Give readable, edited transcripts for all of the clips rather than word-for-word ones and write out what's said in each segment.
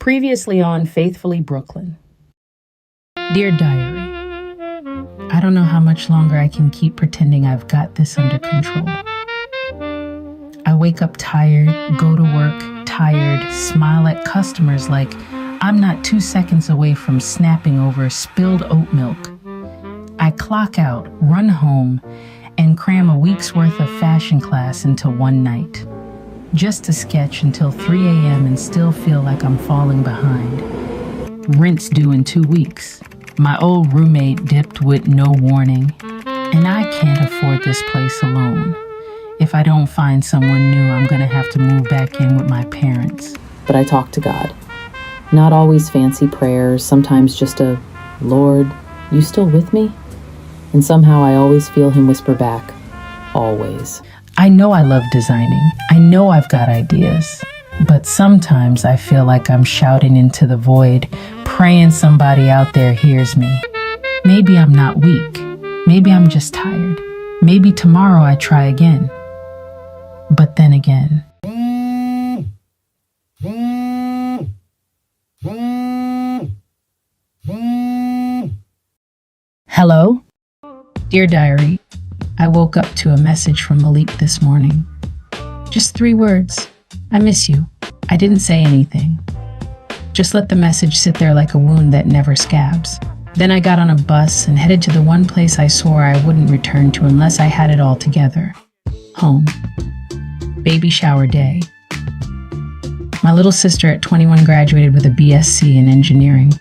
Previously on Faithfully Brooklyn. Dear Diary, I don't know how much longer I can keep pretending I've got this under control. I wake up tired, go to work tired, smile at customers like I'm not 2 seconds away from snapping over spilled oat milk. I clock out, run home, and cram a week's worth of fashion class into one night. Just to sketch until 3 a.m. and still feel like I'm falling behind. Rent's due in 2 weeks. My old roommate dipped with no warning, and I can't afford this place alone. If I don't find someone new, I'm gonna have to move back in with my parents. But I talk to God. Not always fancy prayers, sometimes just a, Lord, you still with me? And somehow I always feel him whisper back, always. I know I love designing. I know I've got ideas. But sometimes I feel like I'm shouting into the void, praying somebody out there hears me. Maybe I'm not weak. Maybe I'm just tired. Maybe tomorrow I try again. But then again. Hello? Dear Diary, I woke up to a message from Malik this morning. Just 3 words. I miss you. I didn't say anything. Just let the message sit there like a wound that never scabs. Then I got on a bus and headed to the one place I swore I wouldn't return to unless I had it all together. Home. Baby shower day. My little sister at 21 graduated with a BSc in engineering.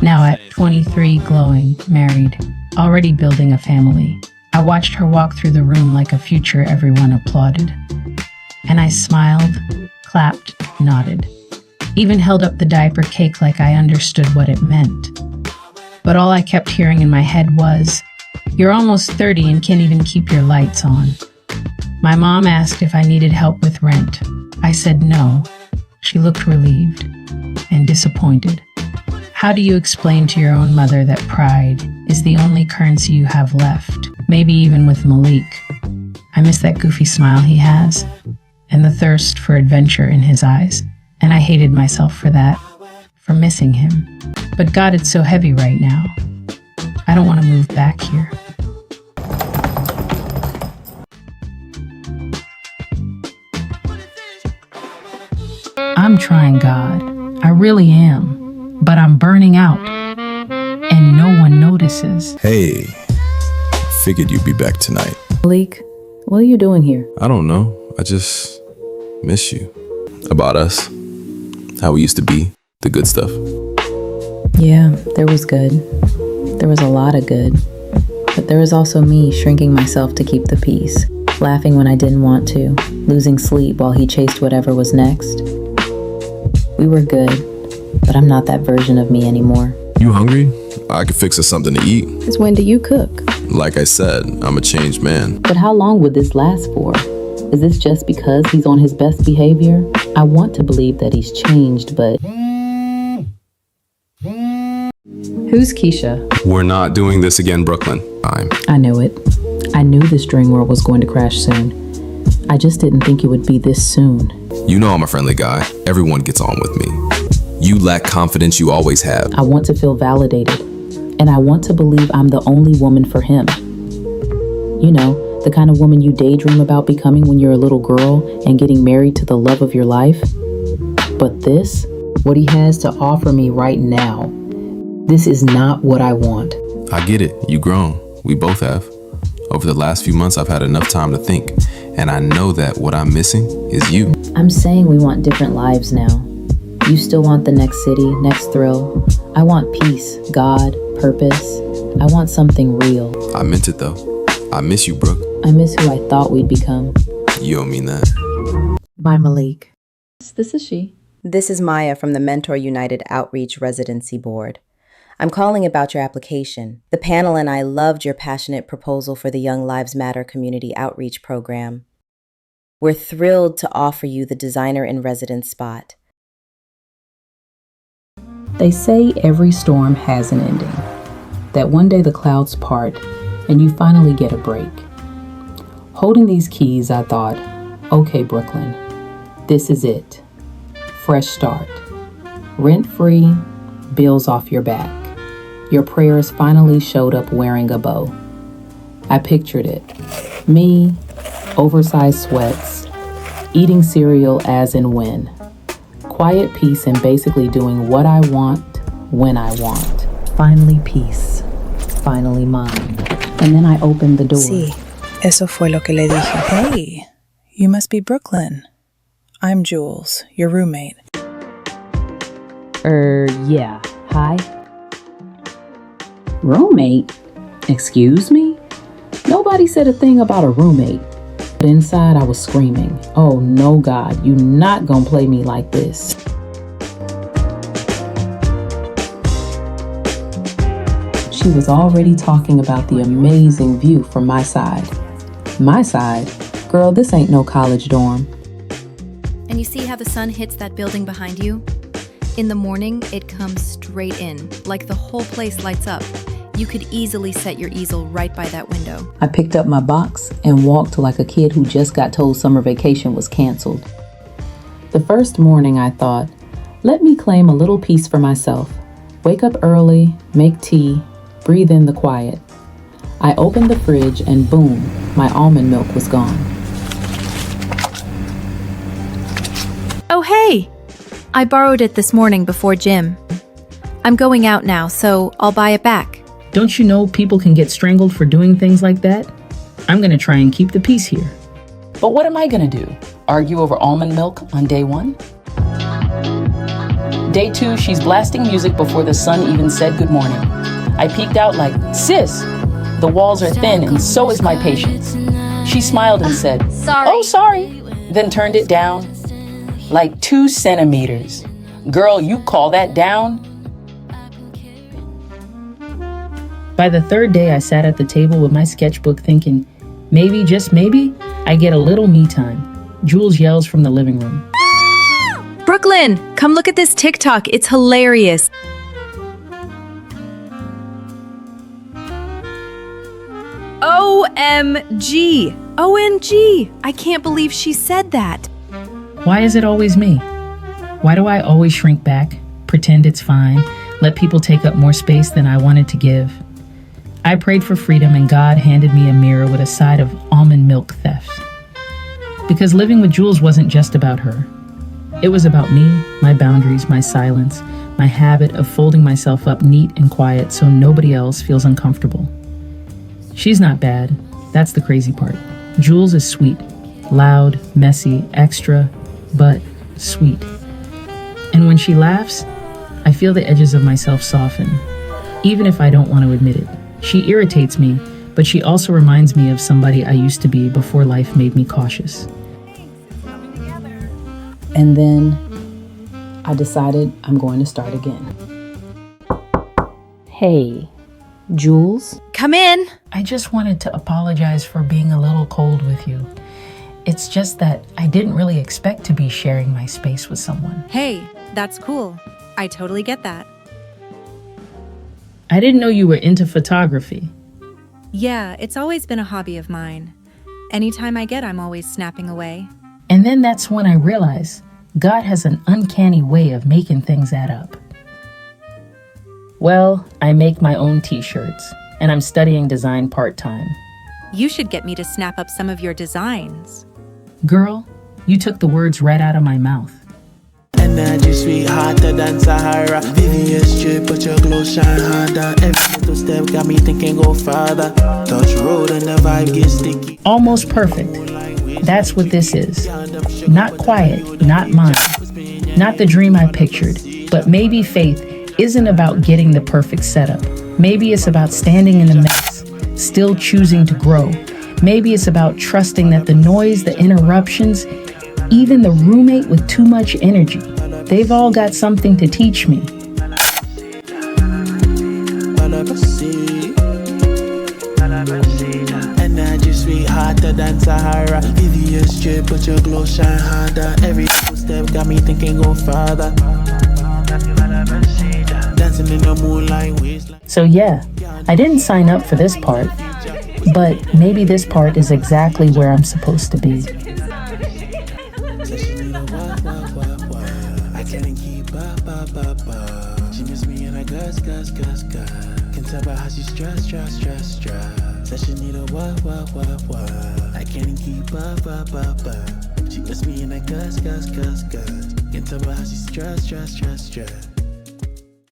Now at 23, glowing, married, already building a family. I watched her walk through the room like a future everyone applauded. And I smiled, clapped, nodded. Even held up the diaper cake like I understood what it meant. But all I kept hearing in my head was, "You're almost 30 and can't even keep your lights on." My mom asked if I needed help with rent. I said no. She looked relieved and disappointed. How do you explain to your own mother that pride is the only currency you have left? Maybe even with Malik. I miss that goofy smile he has and the thirst for adventure in his eyes. And I hated myself for that, for missing him. But God, it's so heavy right now. I don't want to move back here. I'm trying, God. I really am. But I'm burning out. And no one notices. Hey, figured you'd be back tonight. Malik, what are you doing here? I don't know. I just miss you. About us. How we used to be. The good stuff. Yeah, there was good. There was a lot of good. But there was also me shrinking myself to keep the peace. Laughing when I didn't want to. Losing sleep while he chased whatever was next. We were good, but I'm not that version of me anymore. You hungry? I could fix us something to eat. Since when do you cook? Like I said, I'm a changed man. But how long would this last for? Is this just because he's on his best behavior? I want to believe that he's changed, but... Who's Keisha? We're not doing this again, Brooklyn. I knew it. I knew this dream world was going to crash soon. I just didn't think it would be this soon. You know I'm a friendly guy. Everyone gets on with me. You lack confidence, you always have. I want to feel validated. And I want to believe I'm the only woman for him. You know, the kind of woman you daydream about becoming when you're a little girl and getting married to the love of your life. But this, what he has to offer me right now, this is not what I want. I get it. You grown. We both have. Over the last few months, I've had enough time to think. And I know that what I'm missing is you. I'm saying we want different lives now. You still want the next city, next thrill. I want peace, God, purpose. I want something real. I meant it though. I miss you, Brooke. I miss who I thought we'd become. You don't mean that. Bye, Malik. This is she. This is Maya from the Mentor United Outreach Residency Board. I'm calling about your application. The panel and I loved your passionate proposal for the Young Lives Matter Community Outreach Program. We're thrilled to offer you the designer in residence spot. They say every storm has an ending, that one day the clouds part and you finally get a break. Holding these keys, I thought, okay, Brooklyn, this is it. Fresh start. Rent-free, bills off your back. Your prayers finally showed up wearing a bow. I pictured it. Me, oversized sweats, eating cereal as and when. Quiet peace and basically doing what I want, when I want. Finally peace. Finally mine. And then I opened the door. Sí, eso fue lo que le dije. Hey, you must be Brooklyn. I'm Jules, your roommate. Yeah. Hi. Roommate? Excuse me? Nobody said a thing about a roommate. But inside I was screaming, oh no God, you not gonna play me like this. She was already talking about the amazing view from my side. My side? Girl, this ain't no college dorm. And you see how the sun hits that building behind you? In the morning, it comes straight in, like the whole place lights up. You could easily set your easel right by that window. I picked up my box and walked like a kid who just got told summer vacation was canceled. The first morning I thought, let me claim a little peace for myself. Wake up early, make tea, breathe in the quiet. I opened the fridge and boom, my almond milk was gone. Oh, hey! I borrowed it this morning before gym. I'm going out now, so I'll buy it back. Don't you know people can get strangled for doing things like that? I'm gonna try and keep the peace here. But what am I gonna do? Argue over almond milk on day 1? Day 2, she's blasting music before the sun even said good morning. I peeked out like, sis, the walls are thin and so is my patience. She smiled and said, Sorry. Oh, sorry, then turned it down. Like 2 centimeters. Girl, you call that down? By the third day, I sat at the table with my sketchbook thinking, maybe, just maybe, I get a little me time. Jules yells from the living room. Brooklyn, come look at this TikTok. It's hilarious. OMG. OMG. I can't believe she said that. Why is it always me? Why do I always shrink back, pretend it's fine, let people take up more space than I wanted to give? I prayed for freedom and God handed me a mirror with a side of almond milk theft. Because living with Jules wasn't just about her. It was about me, my boundaries, my silence, my habit of folding myself up neat and quiet so nobody else feels uncomfortable. She's not bad. That's the crazy part. Jules is sweet, loud, messy, extra, but sweet. And when she laughs, I feel the edges of myself soften, even if I don't want to admit it. She irritates me, but she also reminds me of somebody I used to be before life made me cautious. And then I decided I'm going to start again. Hey, Jules? Come in. I just wanted to apologize for being a little cold with you. It's just that I didn't really expect to be sharing my space with someone. Hey, that's cool. I totally get that. I didn't know you were into photography. Yeah, it's always been a hobby of mine. Anytime I get, I'm always snapping away. And then that's when I realized God has an uncanny way of making things add up. Well, I make my own t-shirts, and I'm studying design part-time. You should get me to snap up some of your designs. Girl, you took the words right out of my mouth. Energy sweet, hotter than Sahara. VVS strip, but your glow shine harder. Every little step got me thinking go farther. Touch road and the vibe gets sticky. Almost perfect. That's what this is. Not quiet, not mine. Not the dream I pictured. But maybe faith isn't about getting the perfect setup. Maybe it's about standing in the mess, still choosing to grow. Maybe it's about trusting that the noise, the interruptions, even the roommate with too much energy, they've all got something to teach me. Energy sweet, hotter than Sahara. VVS strip, but your glow shine harder. Every step got me thinking go farther. Dancing in the moonlight wasteland. So yeah, I didn't sign up for this part, but maybe this part is exactly where I'm supposed to be. I can't keep up. cuss. Can tell by how she stress. Said she need a what. I can't even keep up. She puts me in that cuss. Can tell by how she stress.